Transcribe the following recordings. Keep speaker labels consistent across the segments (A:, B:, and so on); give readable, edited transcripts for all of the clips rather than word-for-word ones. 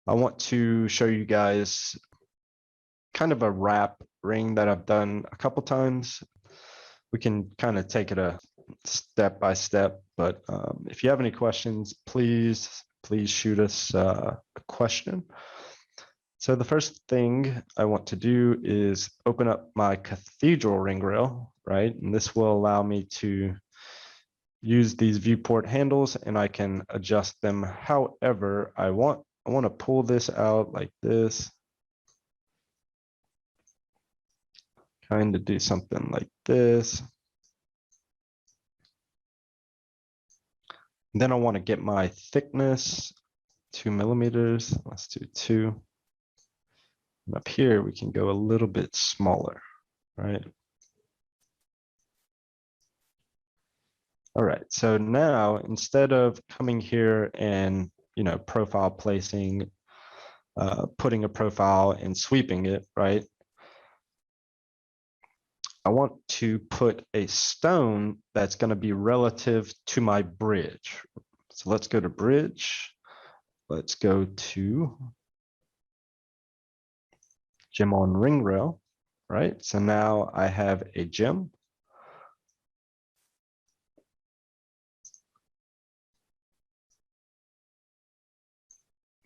A: I want to show you guys kind of a wrap ring that I've done a couple times. We can kind of take it a step by step, but if you have any questions, please shoot us a question. So the first thing I want to do is open up my cathedral ring rail, right? And this will allow me to use these viewport handles, and I can adjust them however I want. I want to pull this out like this, kind of do something like this. And then I want to get my thickness 2 millimeters. Let's do 2. And up here, we can go a little bit smaller, right? All right, so now instead of coming here and, profile placing, putting a profile and sweeping it, right? I want to put a stone that's going to be relative to my bridge. So let's go to bridge. Let's go to gem on ring rail, right? So now I have a gem.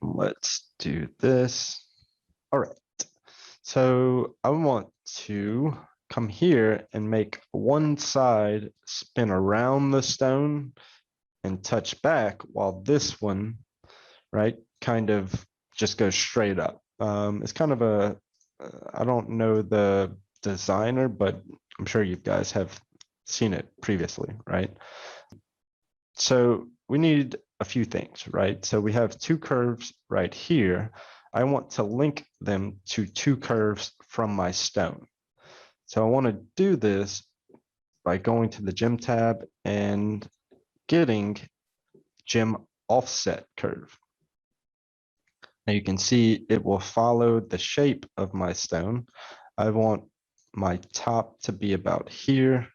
A: Let's do this. All right. So I want to come here and make one side spin around the stone and touch back, while this one, right, kind of just goes straight up. It's kind of I don't know the designer, but I'm sure you guys have seen it previously, right? So we need a few things, right? So we have 2 curves right here. I want to link them to 2 curves from my stone. So I want to do this by going to the gem tab and getting gem offset curve. Now you can see it will follow the shape of my stone. I want my top to be about here.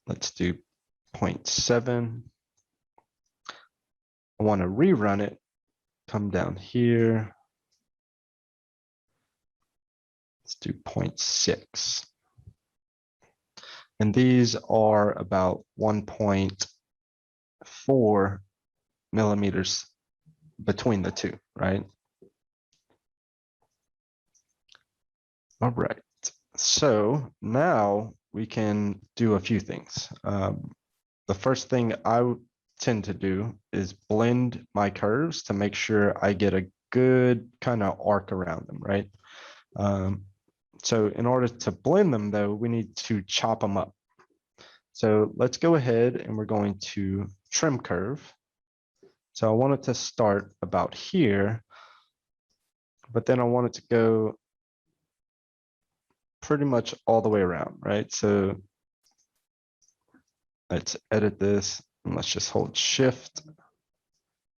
A: Let's do 0.7. I want to rerun it, come down here. Let's do 0.6. And these are about 1.4 millimeters between the two, right? All right. So now we can do a few things. The first thing I tend to do is blend my curves to make sure I get a good kind of arc around them, right? So in order to blend them, though, we need to chop them up. So let's go ahead and we're going to trim curve. So I want it to start about here, but then I want it to go pretty much all the way around, right? So let's edit this and let's just hold shift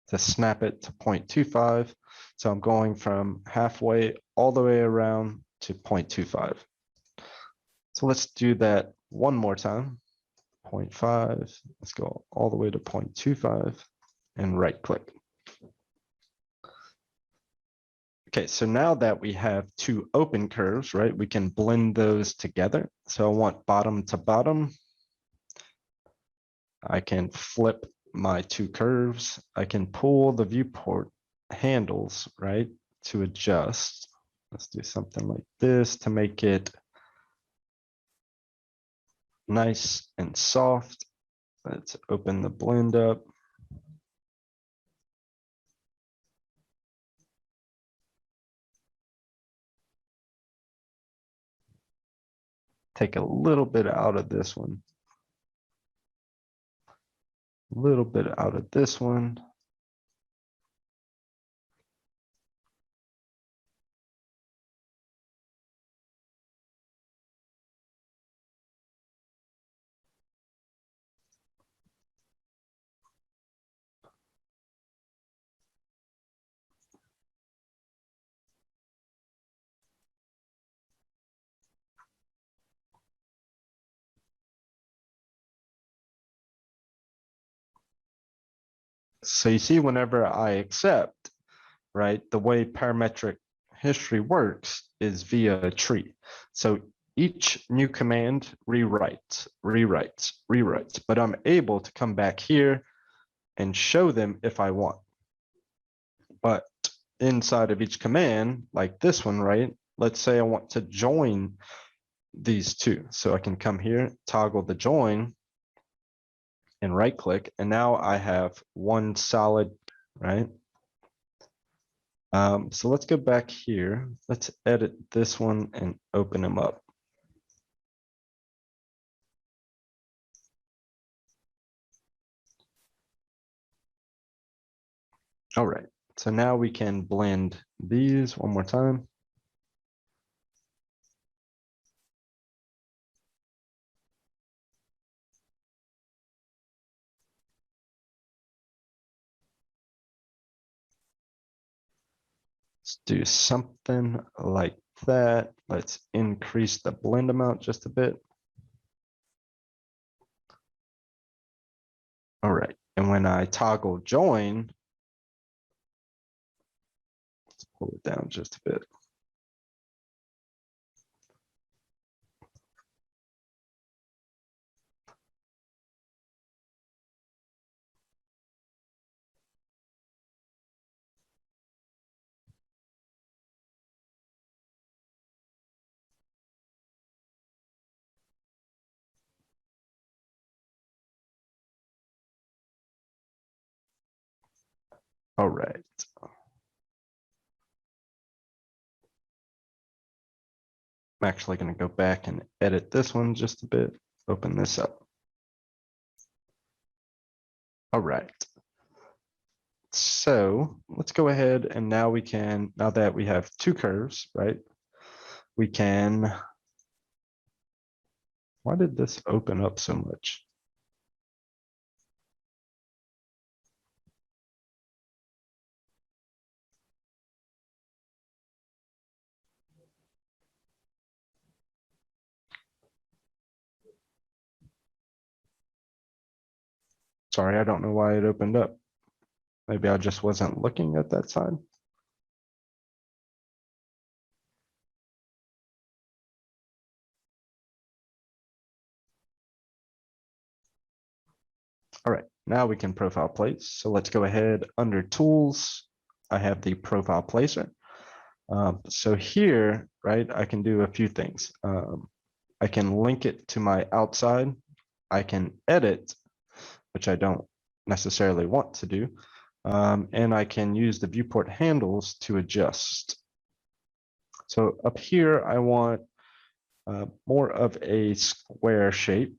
A: to snap it to 0.25. So I'm going from halfway all the way around to 0.25. So let's do that one more time. 0.5, let's go all the way to 0.25 and right click. Okay, so now that we have 2 open curves, right, we can blend those together. So I want bottom to bottom. I can flip my 2 curves. I can pull the viewport handles, right, to adjust. Let's do something like this to make it nice and soft. Let's open the blend up. Take a little bit out of this one. A little bit out of this one. So you see, whenever I accept, right, the way parametric history works is via a tree. So each new command rewrites, rewrites, rewrites, but I'm able to come back here and show them if I want. But inside of each command, like this one, right? Let's say I want to join these two. So I can come here, toggle the join, and right click, and now I have one solid, right? So let's go back here. Let's edit this one and open them up. All right, so now we can blend these one more time. Let's do something like that. Let's increase the blend amount just a bit. All right, and when I toggle join, let's pull it down just a bit. All right. I'm actually going to go back and edit this one just a bit, open this up. All right. So let's go ahead and now we can, now that we have two curves, right? We can, why did this open up so much? Sorry, I don't know why it opened up. Maybe I just wasn't looking at that side. All right, now we can profile place. So let's go ahead under tools. I have the profile placer. So here, right, I can do a few things. I can link it to my outside. I can edit, which I don't necessarily want to do. And I can use the viewport handles to adjust. So up here, I want more of a square shape.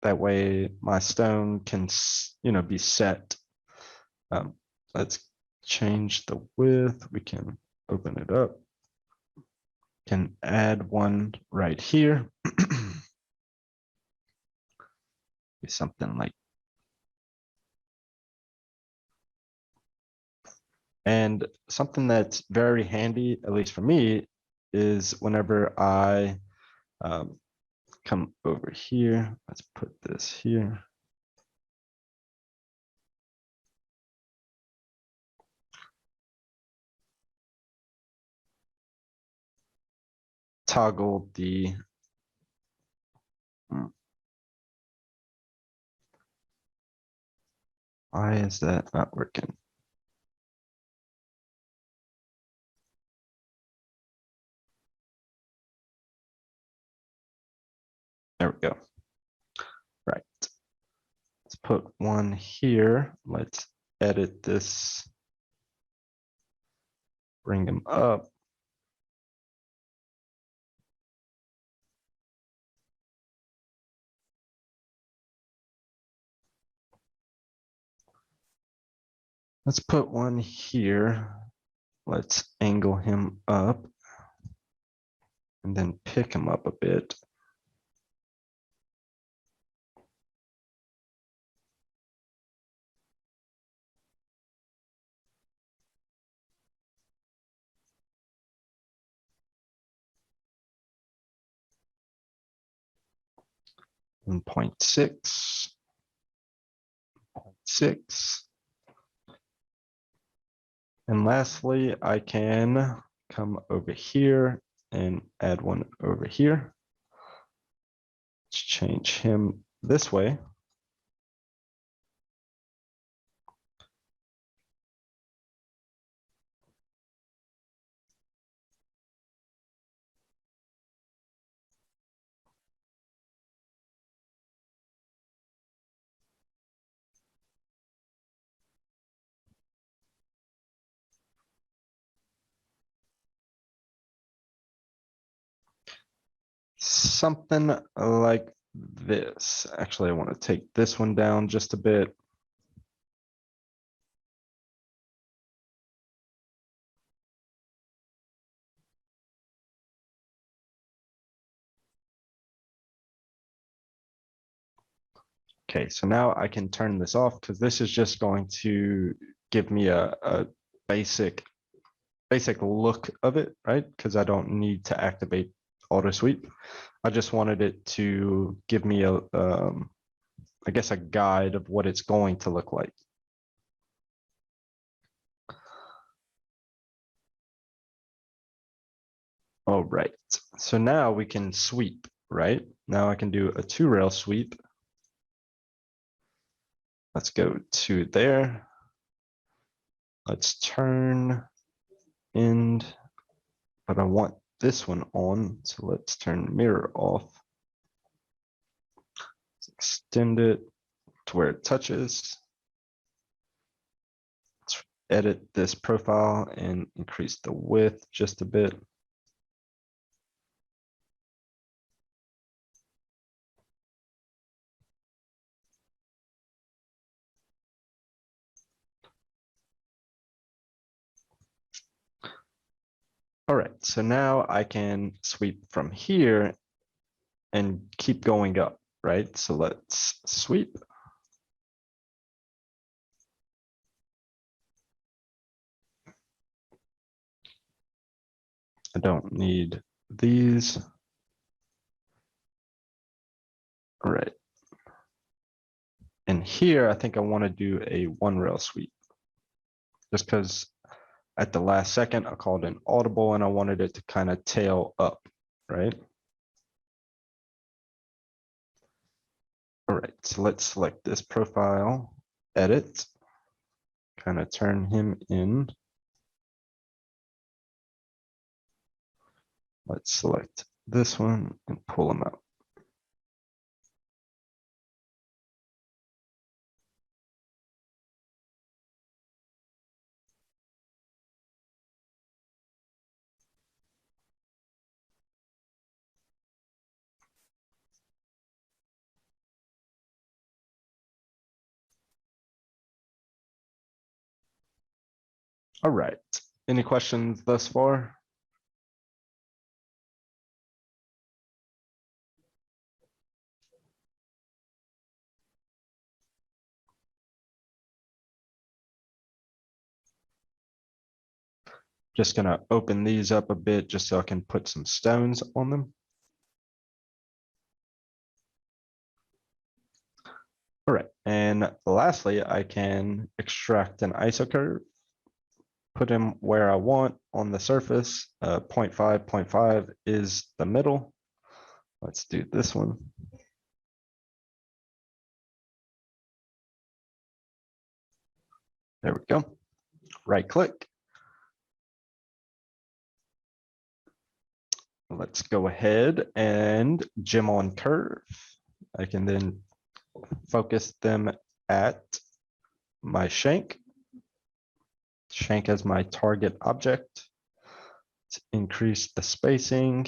A: That way my stone can, be set. Let's change the width. We can open it up. Can add one right here. Something like. And something that's very handy, at least for me, is whenever I come over here, let's put this here. Toggle the why is that not working? There we go. Right. Let's put one here. Let's edit this. Bring them up. Let's put one here. Let's angle him up and then pick him up a bit. And 0.6, 0.6. And lastly, I can come over here and add one over here. Let's change him this way. Something like this. Actually, I want to take this one down just a bit. Okay, so now I can turn this off because this is just going to give me a basic look of it, right? Because I don't need to activate auto sweep. I just wanted it to give me I guess a guide of what it's going to look like. All right, so now we can sweep, right? Now I can do a 2-rail sweep. Let's go to there. Let's turn end, but I want this one on, so let's turn mirror off. Let's extend it to where it touches. Let's edit this profile and increase the width just a bit. All right, so now I can sweep from here and keep going up, right? So let's sweep. I don't need these. All right. And here, I think I want to do a 1-rail sweep just because at the last second, I called an audible and I wanted it to kind of tail up, right? All right, so let's select this profile, edit, kind of turn him in. Let's select this one and pull him out. All right, any questions thus far? Just gonna open these up a bit just so I can put some stones on them. All right, and lastly, I can extract an ISO curve, put him where I want on the surface. 0.5, 0.5 is the middle. Let's do this one. There we go. Right click. Let's go ahead and gem on curve. I can then focus them at my shank. Shank as my target object. Let's increase the spacing,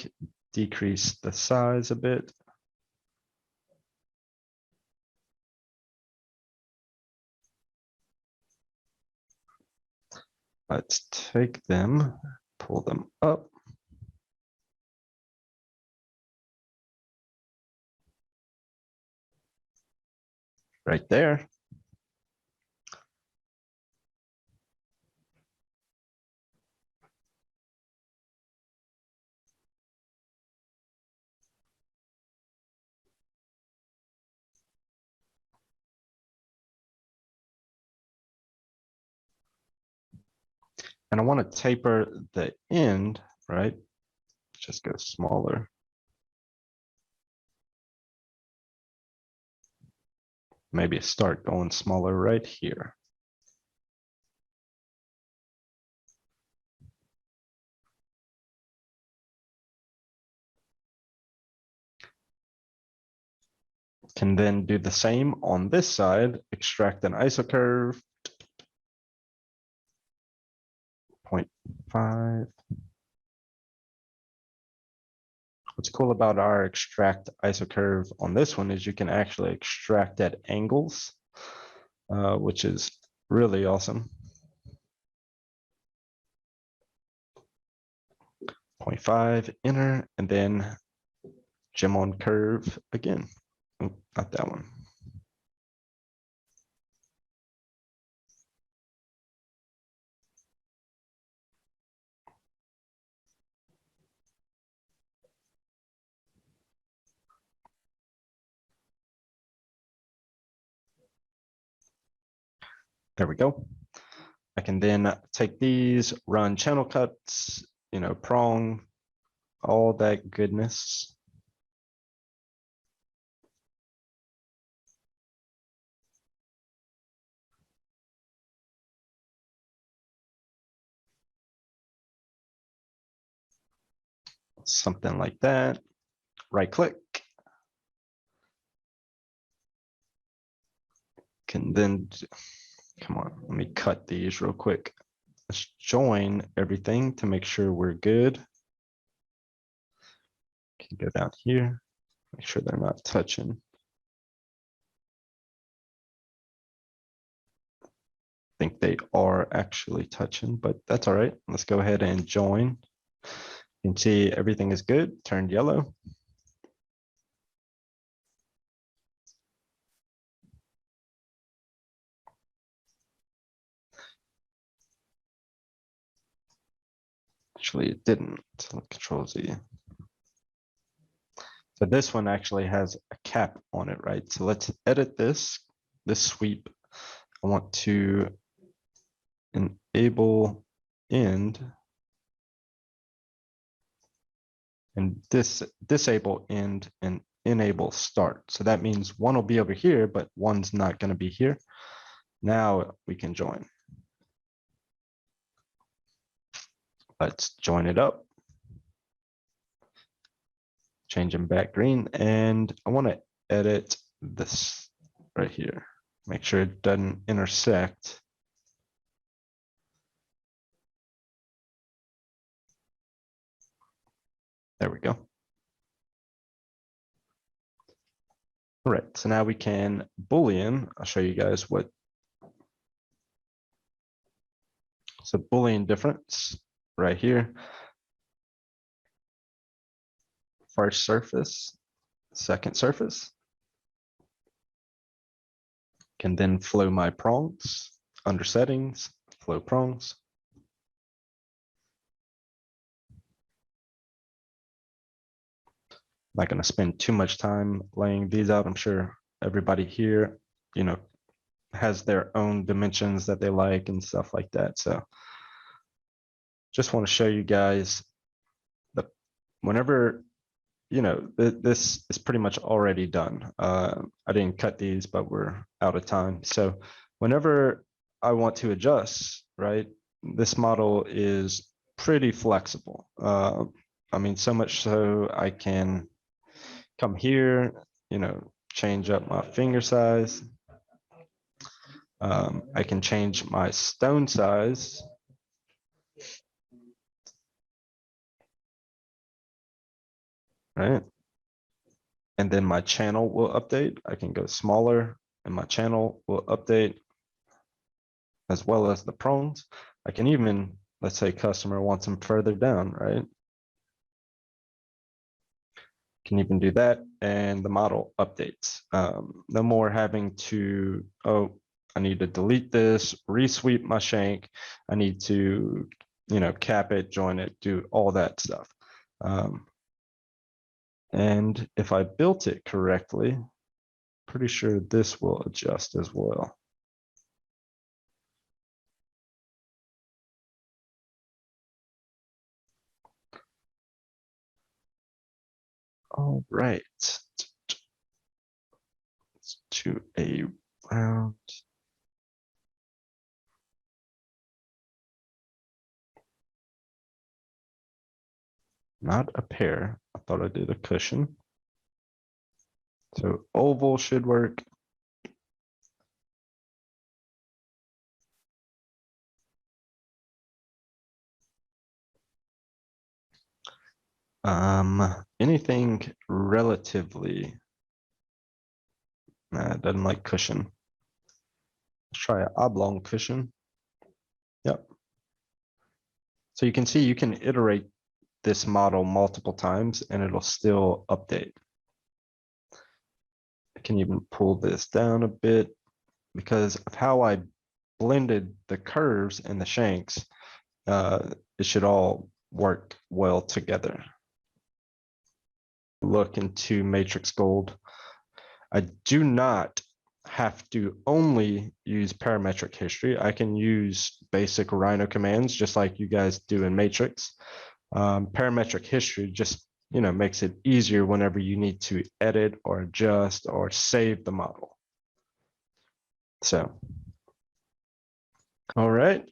A: decrease the size a bit. Let's take them, pull them up. Right there. And I want to taper the end, right? Just go smaller. Maybe start going smaller right here. Can then do the same on this side, extract an isocurve, 0.5. What's cool about our extract isocurve on this one is you can actually extract at angles, which is really awesome. 0.5, enter, and then gem on curve again. Oh, not that one. There we go. I can then take these, run channel cuts, prong, all that goodness. Something like that. Right click. Can then, come on, let me cut these real quick. Let's join everything to make sure we're good. Can go down here, make sure they're not touching. I think they are actually touching, but that's all right. Let's go ahead and join. You can see everything is good, turned yellow. Actually, it didn't. So Control Z. So this one actually has a cap on it, right? So let's edit this sweep. I want to enable end and disable end and enable start. So that means one will be over here, but one's not going to be here. Now we can join. Let's join it up. Change them back green. And I want to edit this right here. Make sure it doesn't intersect. There we go. All right, so now we can Boolean. I'll show you guys what. So Boolean difference right here. First surface, second surface. Can then flow my prongs under settings, flow prongs. Not going to spend too much time laying these out. I'm sure everybody here, has their own dimensions that they like and stuff like that. So just want to show you guys that whenever, this is pretty much already done. I didn't cut these, but we're out of time. So whenever I want to adjust, right, this model is pretty flexible. I mean, so much so I can come here, change up my finger size. I can change my stone size. Right. And then my channel will update. I can go smaller and my channel will update as well as the prongs. I can even, let's say customer wants them further down, right? Can even do that and the model updates. No more having to, oh, I need to delete this, resweep my shank. I need to, cap it, join it, do all that stuff. And if I built it correctly, pretty sure this will adjust as well. All right. Let's do a round. Not a pair. I thought I did a cushion. So oval should work. Anything relatively. Nah, it doesn't like cushion. Let's try an oblong cushion. Yep. So you can see you can iterate this model multiple times and it'll still update. I can even pull this down a bit because of how I blended the curves and the shanks. It should all work well together. Look into MatrixGold. I do not have to only use parametric history. I can use basic Rhino commands just like you guys do in Matrix. Parametric history just makes it easier whenever you need to edit or adjust or save the model. So, all right.